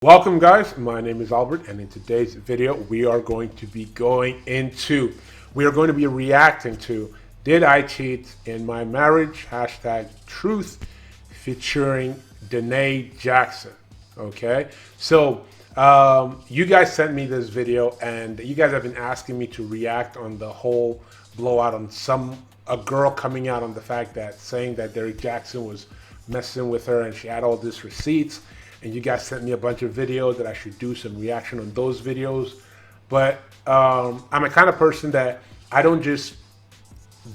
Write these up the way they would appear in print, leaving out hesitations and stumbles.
Welcome guys, my name is Albert, and in today's video we are going to be reacting to Did I Cheat in My Marriage? Hashtag Truth, featuring Derrick Jaxn. Okay, so you guys sent me this video and you guys have been asking me to react on the whole blowout on a girl coming out on the fact that saying that Derrick Jaxn was messing with her and she had all these receipts, and you guys sent me a bunch of videos that I should do some reaction on those videos. But I'm a kind of person that I don't just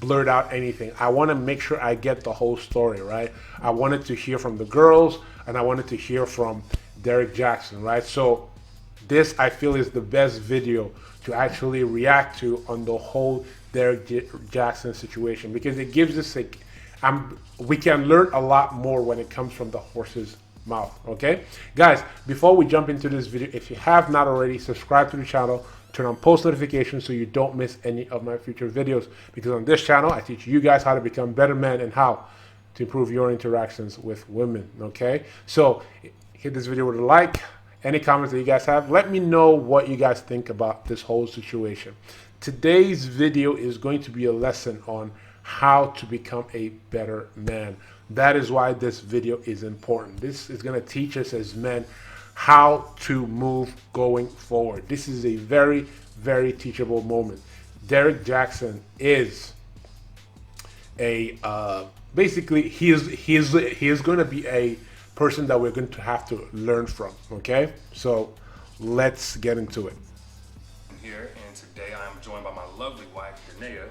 blurt out anything. I want to make sure I get the whole story, right? I wanted to hear from the girls and I wanted to hear from Derrick Jaxn, right? So this, I feel, is the best video to actually react to on the whole Derrick Jaxn situation, because it gives us we can learn a lot more when it comes from the horse's mouth. Okay, guys, before we jump into this video, if you have not already, subscribe to the channel, turn on post notifications so you don't miss any of my future videos, because on this channel I teach you guys how to become better men and how to improve your interactions with women. Okay, so hit this video with a like. Any comments that you guys have, let me know what you guys think about this whole situation. Today's video is going to be a lesson on how to become a better man. That is why this video is important. This is going to teach us as men how to move going forward. This is a very, very teachable moment. Derrick Jaxn is basically he is going to be a person that we're going to have to learn from. Okay, so let's get into it. Here, and today I am joined by my lovely wife, Derrick.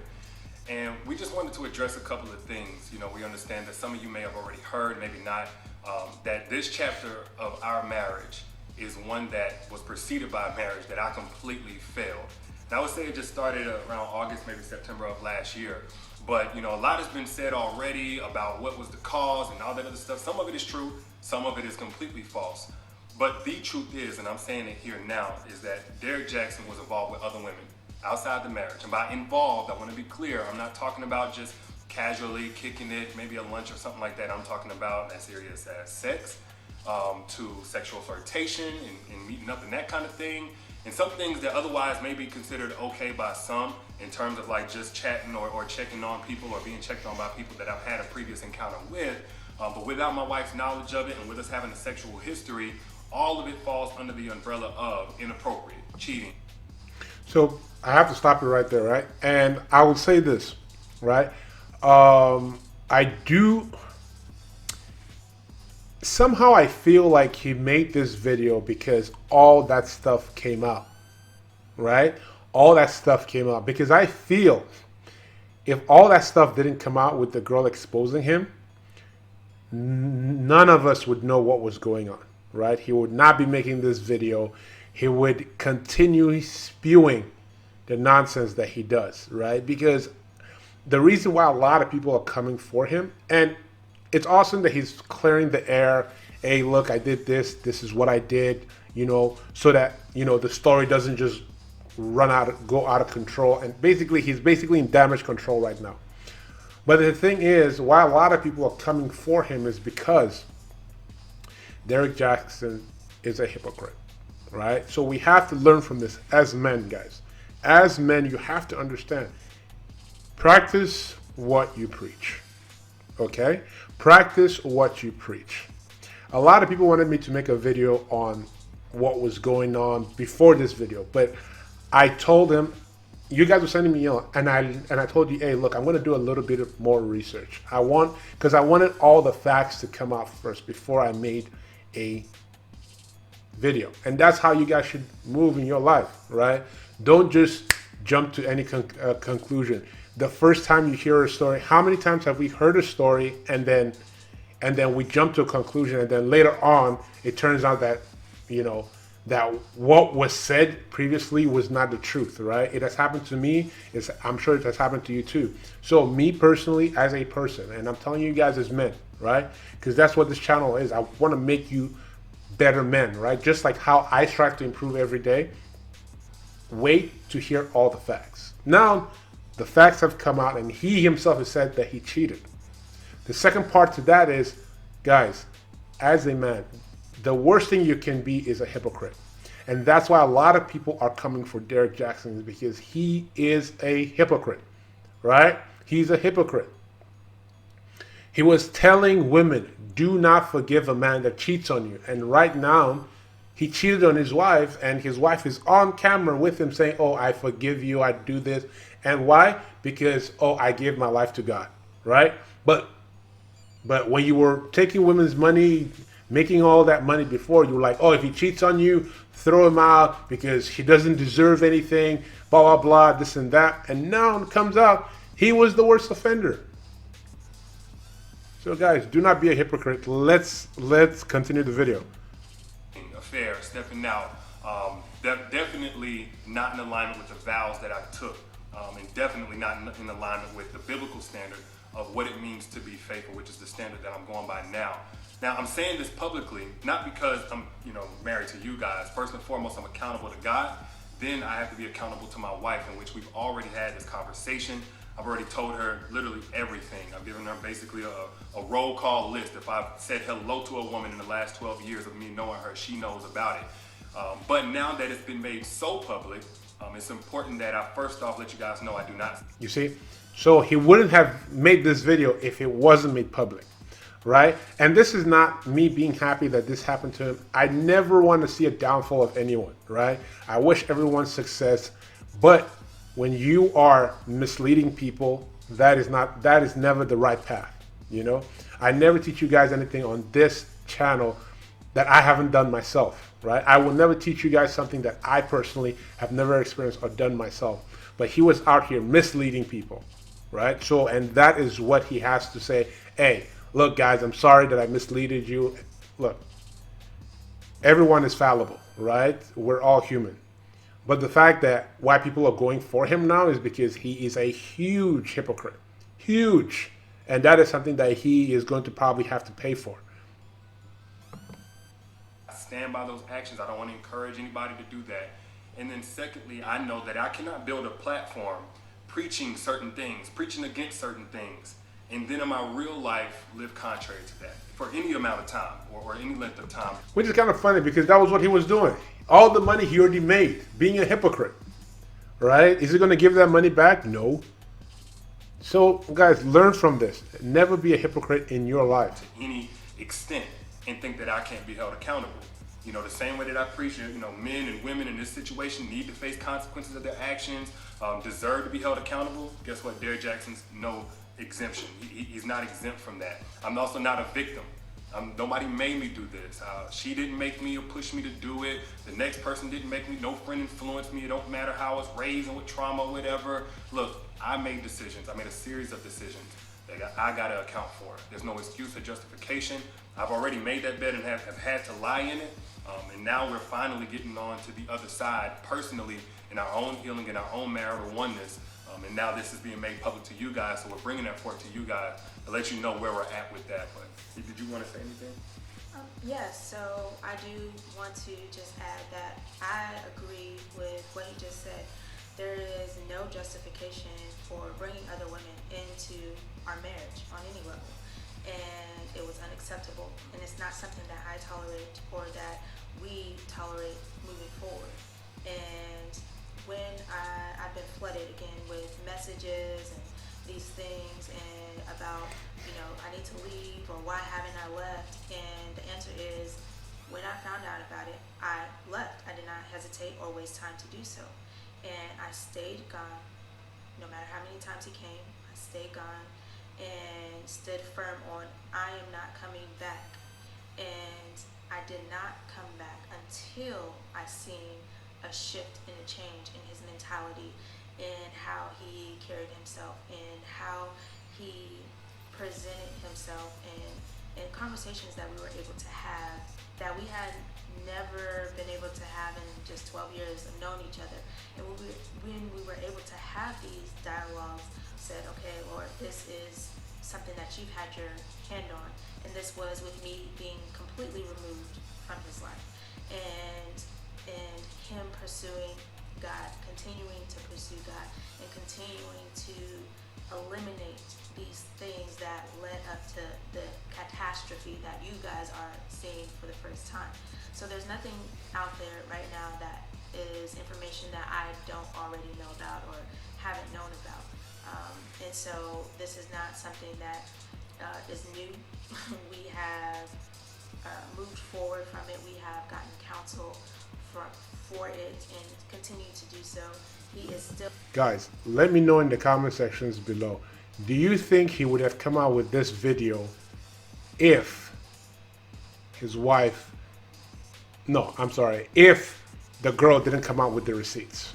And we just wanted to address a couple of things. You know, we understand that some of you may have already heard, maybe not, that this chapter of our marriage is one that was preceded by a marriage that I completely failed. And I would say it just started around August, maybe September of last year. But, you know, a lot has been said already about what was the cause and all that other stuff. Some of it is true, some of it is completely false. But the truth is, and I'm saying it here now, is that Derrick Jaxn was involved with other women outside the marriage. And by involved, I want to be clear, I'm not talking about just casually kicking it, maybe a lunch or something like that. I'm talking about as serious as sex, to sexual flirtation and meeting up and that kind of thing. And some things that otherwise may be considered okay by some, in terms of like just chatting or checking on people or being checked on by people that I've had a previous encounter with. But without my wife's knowledge of it and with us having a sexual history, all of it falls under the umbrella of inappropriate, cheating. So I have to stop you right there, right? And I would say this, right? I feel like he made this video because all that stuff came out, right? All that stuff came out because I feel if all that stuff didn't come out with the girl exposing him, none of us would know what was going on, right? He would not be making this video. He would continue spewing the nonsense that he does, right? Because the reason why a lot of people are coming for him, and it's awesome that he's clearing the air. Hey, look, I did this. This is what I did, you know, so that, you know, the story doesn't just go out of control. And basically, he's basically in damage control right now. But the thing is, why a lot of people are coming for him is because Derrick Jaxn is a hypocrite, right? So we have to learn from this as men, guys. As men, you have to understand, practice what you preach, okay? Practice what you preach. A lot of people wanted me to make a video on what was going on before this video, but I told them, you guys were sending me on, and I told you, hey, look, I'm going to do a little bit of more research. Because I wanted all the facts to come out first before I made a video. And that's how you guys should move in your life, right? Don't just jump to any conclusion. The first time you hear a story, how many times have we heard a story and then we jump to a conclusion, and then later on it turns out that, you know, that what was said previously was not the truth, right? It has happened to me. I'm sure it has happened to you too. So me personally, as a person, and I'm telling you guys as men, right? Because that's what this channel is. I want to make you better men, right? Just like how I strive to improve every day. Wait to hear all the facts. Now, the facts have come out, and he himself has said that he cheated. The second part to that is, guys, as a man, the worst thing you can be is a hypocrite. And that's why a lot of people are coming for Derrick Jaxn, because he is a hypocrite, right? He's a hypocrite. He was telling women, do not forgive a man that cheats on you. And right now, he cheated on his wife, and his wife is on camera with him saying, oh, I forgive you, I do this. And why? Because, oh, I gave my life to God, right? But when you were taking women's money, making all that money before, you were like, oh, if he cheats on you, throw him out because he doesn't deserve anything, blah, blah, blah, this and that. And now it comes out, he was the worst offender. So guys, do not be a hypocrite. Let's continue the video. Affair, stepping out, definitely not in alignment with the vows that I took, and definitely not in alignment with the biblical standard of what it means to be faithful, which is the standard that I'm going by now. Now, I'm saying this publicly, not because I'm, married to you guys. First and foremost, I'm accountable to God. Then I have to be accountable to my wife, in which we've already had this conversation. I've already told her literally everything. I've given her basically a roll call list. If I've said hello to a woman in the last 12 years of me knowing her, she knows about it. But now that it's been made so public, it's important that I first off let you guys know I do not. You see? So he wouldn't have made this video if it wasn't made public, right? And this is not me being happy that this happened to him. I never want to see a downfall of anyone, right? I wish everyone success, but when you are misleading people, that is never the right path, I never teach you guys anything on this channel that I haven't done myself, right? I will never teach you guys something that I personally have never experienced or done myself. But he was out here misleading people, right? So, and that is what he has to say. Hey, look guys, I'm sorry that I misleaded you. Look, everyone is fallible, right? We're all human. But the fact that why people are going for him now is because he is a huge hypocrite. Huge. And that is something that he is going to probably have to pay for. I stand by those actions. I don't want to encourage anybody to do that. And then secondly, I know that I cannot build a platform preaching certain things, preaching against certain things, and then in my real life live contrary to that for any amount of time or any length of time. Which is kind of funny because that was what he was doing. All the money he already made, being a hypocrite, right? Is he going to give that money back? No. So guys, learn from this. Never be a hypocrite in your life. To any extent and think that I can't be held accountable. The same way that I preach, men and women in this situation need to face consequences of their actions, deserve to be held accountable. Guess what? Derrick Jaxn's no exemption. He's not exempt from that. I'm also not a victim. Nobody made me do this. She didn't make me or push me to do it. The next person didn't make me. No friend influenced me. It don't matter how I was raised and with trauma or whatever. Look, I made decisions. I made a series of decisions that I got to account for. There's no excuse or justification. I've already made that bet and have had to lie in it. And now we're finally getting on to the other side personally in our own healing, in our own marital oneness. And now this is being made public to you guys, so we're bringing that forth to you guys to let you know where we're at with that. But did you want to say anything? Yes, so I do want to just add that I agree with what he just said. There is no justification for bringing other women into our marriage on any level. And it was unacceptable. And it's not something that I tolerate or that we tolerate moving forward. And when I've been flooded again with messages and these things and about, I need to leave or why haven't I left? And the answer is, when I found out about it, I left. I did not hesitate or waste time to do so. And I stayed gone. No matter how many times he came, I stayed gone and stood firm on, I am not coming back. And I did not come back until I seen a shift and a change in his mentality, in how he carried himself, in how he presented himself, and conversations that we were able to have that we had never been able to have in just 12 years of knowing each other. And when we were able to have these dialogues, said, okay, Lord, this is something that you've had your hand on, and this was with me being completely removed from his life, and him pursuing God, continuing to pursue God, and continuing to eliminate these things that led up to the catastrophe that you guys are seeing for the first time. So there's nothing out there right now that is information that I don't already know about or haven't known about. And so this is not something that is new. We have moved forward from it. We have gotten counsel for it and continue to do so. He is still. Guys, let me know in the comment sections below. Do you think he would have come out with this video if his wife, no, I'm sorry, if the girl didn't come out with the receipts,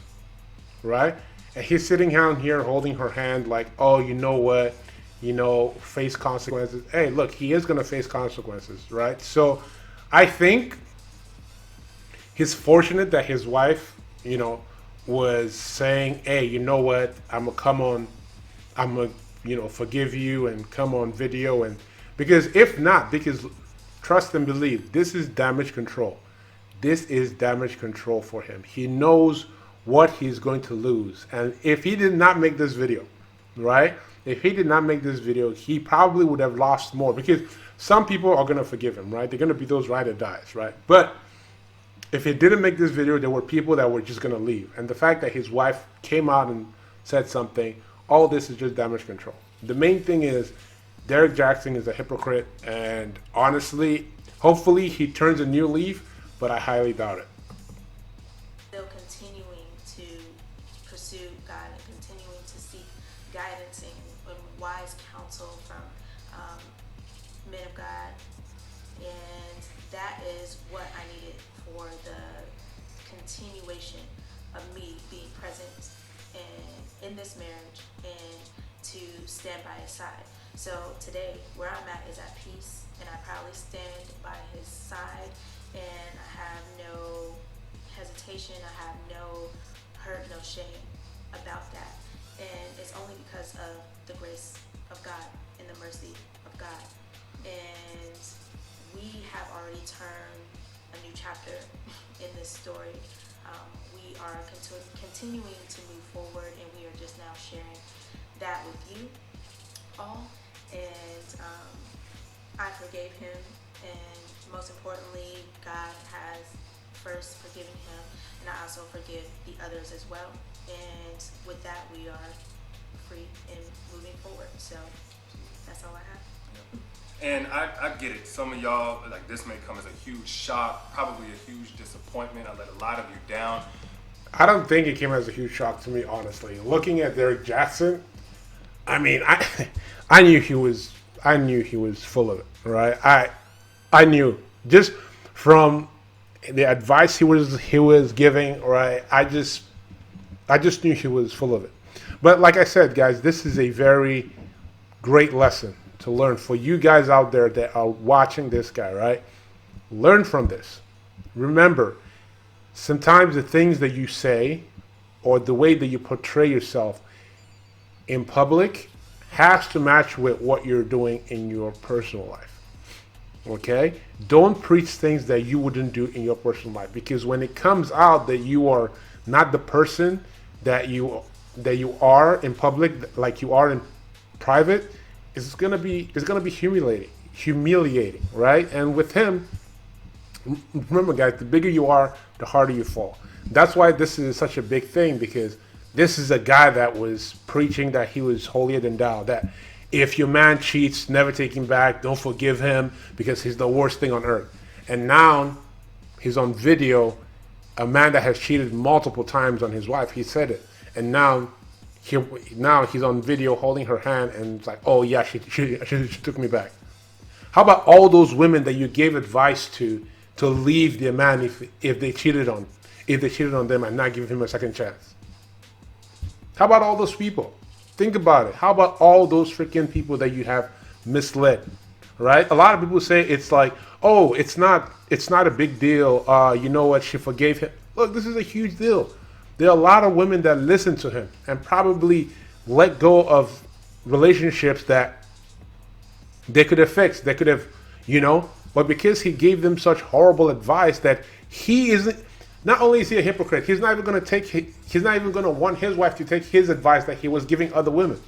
right? And he's sitting down here holding her hand like, oh, you know what? You know, face consequences. Hey, look, he is going to face consequences, right? So I think he's fortunate that his wife, you know, was saying, hey, you know what? I'm going to come on, I'm going to, you know, forgive you and come on video. And because if not, because trust and believe, this is damage control. This is damage control for him. He knows what he's going to lose. And if he did not make this video, right? If he did not make this video, he probably would have lost more, because some people are going to forgive him, right? They're going to be those ride or dies, right? But if he didn't make this video, there were people that were just going to leave. And the fact that his wife came out and said something, all this is just damage control. The main thing is Derrick Jaxn is a hypocrite. And honestly, hopefully he turns a new leaf, but I highly doubt it. Still continuing to pursue God and continuing to seek guidance and wise counsel from men of God, and that is what I needed for the continuation of me being present in this marriage and to stand by his side. So today, where I'm at is at peace, and I proudly stand by his side, and I have no hesitation, I have no hurt, no shame about that. And it's only because of the grace of God and the mercy of God. And we have already turned a new chapter in this story. We are continuing to move forward, and we are just now sharing that with you all. And I forgave him, and most importantly, God has first forgiven him, and I also forgive the others as well. And with that, we are free and moving forward. So that's all I have. And I get it. Some of y'all, like, this may come as a huge shock, probably a huge disappointment. I let a lot of you down. I don't think it came as a huge shock to me, honestly. Looking at Derrick Jaxn, I mean, I knew he was full of it, right? I knew just from the advice he was giving, right? I just knew he was full of it. But like I said, guys, this is a very great lesson to learn for you guys out there that are watching this guy, right? Learn from this. Remember, sometimes the things that you say or the way that you portray yourself in public has to match with what you're doing in your personal life. Okay? Don't preach things that you wouldn't do in your personal life, because when it comes out that you are not the person that you are in public, like you are in private, it's gonna be humiliating, right? And with him, remember, guys, the bigger you are, the harder you fall. That's why this is such a big thing, because this is a guy that was preaching that he was holier than thou, that if your man cheats, never take him back, don't forgive him because he's the worst thing on earth. And now he's on video, a man that has cheated multiple times on his wife. He said it, and now he's on video holding her hand, and it's like, oh yeah, she took me back. How about all those women that you gave advice to leave their man if they cheated on them and not give him a second chance? How about all those people? Think about it. How about all those freaking people that you have misled, right? A lot of people say it's like, oh, it's not a big deal. You know what? She forgave him. Look, this is a huge deal. There are a lot of women that listen to him and probably let go of relationships that they could have fixed. They could have, but because he gave them such horrible advice that he isn't, not only is he a hypocrite, he's not even going to want his wife to take his advice that he was giving other women,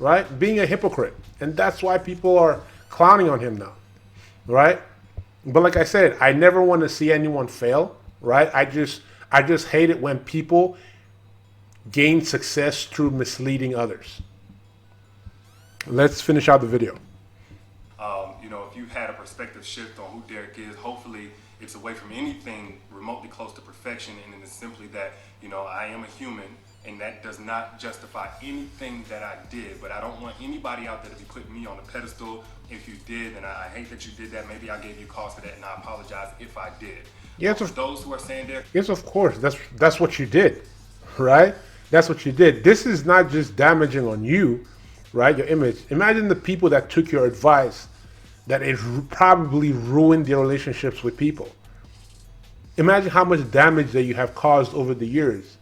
right? Being a hypocrite. And that's why people are clowning on him now, right? But like I said, I never want to see anyone fail, right? I just hate it when people gain success through misleading others. Let's finish out the video. You know, if you've had a perspective shift on who Derrick is, hopefully it's away from anything remotely close to perfection, and it's simply that, you know, I am a human, and that does not justify anything that I did. But I don't want anybody out there to be putting me on a pedestal. If you did, and I hate that you did that, maybe I gave you cause for that, and I apologize if I did. Yes, for those who are saying Derrick, yes, of course, that's what you did, right? That's what you did. This is not just damaging on you, right? Your image. Imagine the people that took your advice, that it probably ruined their relationships with people. Imagine how much damage that you have caused over the years.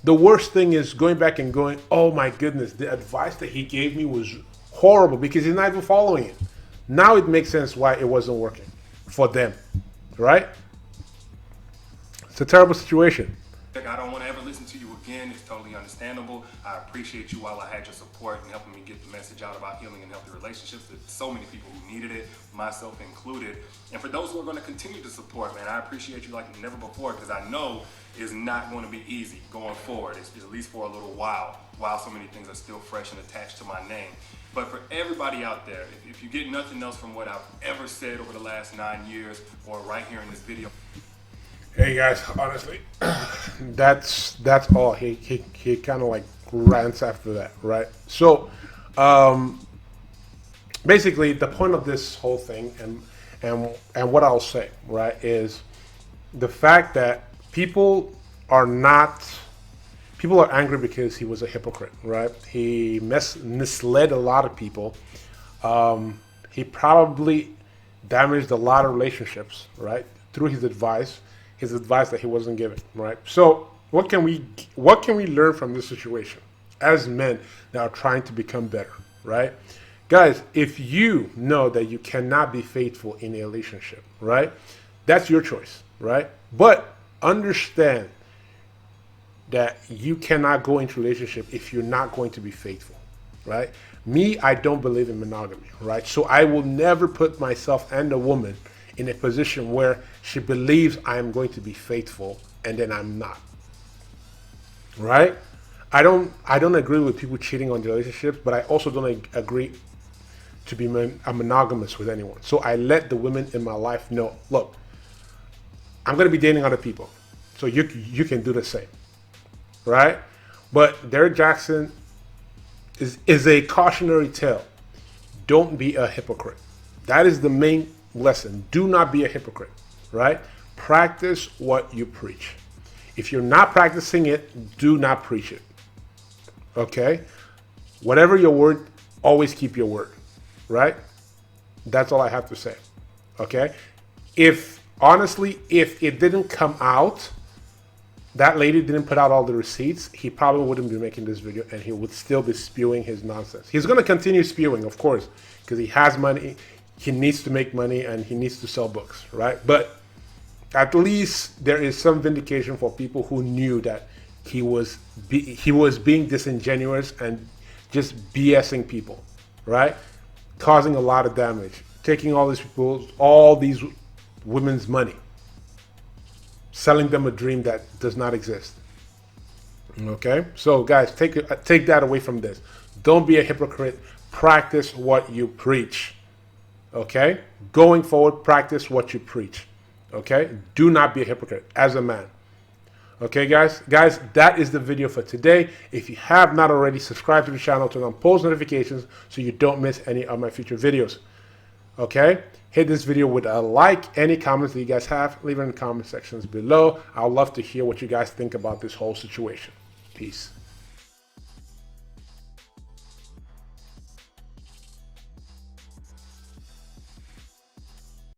The worst thing is going back and going, oh my goodness, the advice that he gave me was horrible, because he's not even following it. Now it makes sense why it wasn't working for them, right? It's a terrible situation. I don't want to ever listen to you again. It's totally understandable. I appreciate you while I had your support and helping me get the message out about healing and healthy relationships. There's so many people who needed it, myself included. And for those who are going to continue to support, man, I appreciate you like never before, because I know it's not going to be easy going forward, at least for a little while so many things are still fresh and attached to my name. But for everybody out there, if you get nothing else from what I've ever said over the last 9 years or right here in this video, hey guys, honestly, that's all. He kind of like rants after that, right? So, basically, the point of this whole thing, and what I'll say, right, is the fact that people are angry because he was a hypocrite, right? He misled a lot of people. He probably damaged a lot of relationships, right, through his advice that he wasn't giving, right? So what can we learn from this situation as men that are trying to become better, right? Guys, if you know that you cannot be faithful in a relationship, right, that's your choice, right? But understand that you cannot go into a relationship if you're not going to be faithful, right? Me, I don't believe in monogamy, right? So I will never put myself and a woman in a position where she believes I am going to be faithful and then I'm not, right? I don't agree with people cheating on their relationships, but I also don't agree to be monogamous with anyone. So I let the women in my life know, look, I'm going to be dating other people, so you can do the same, right? But Derrick Jaxn is a cautionary tale. Don't be a hypocrite. That is the main lesson. Do not be a hypocrite, right? Practice what you preach. If you're not practicing it, do not preach it. Okay? Whatever your word, always keep your word, right? That's all I have to say. Okay? If it didn't come out, that lady didn't put out all the receipts, he probably wouldn't be making this video, and he would still be spewing his nonsense. He's going to continue spewing, of course, because he has money. He needs to make money and he needs to sell books, right? But at least there is some vindication for people who knew that he was being disingenuous and just BSing people, right? Causing a lot of damage, taking all these women's money, selling them a dream that does not exist. Okay? So guys, take that away from this. Don't be a hypocrite. Practice what you preach. Okay? Going forward, practice what you preach. Okay? Do not be a hypocrite as a man. Okay, guys? Guys, that is the video for today. If you have not already, subscribe to the channel, turn on post notifications so you don't miss any of my future videos. Okay? Hit this video with a like. Any comments that you guys have, leave it in the comment sections below. I'd love to hear what you guys think about this whole situation. Peace.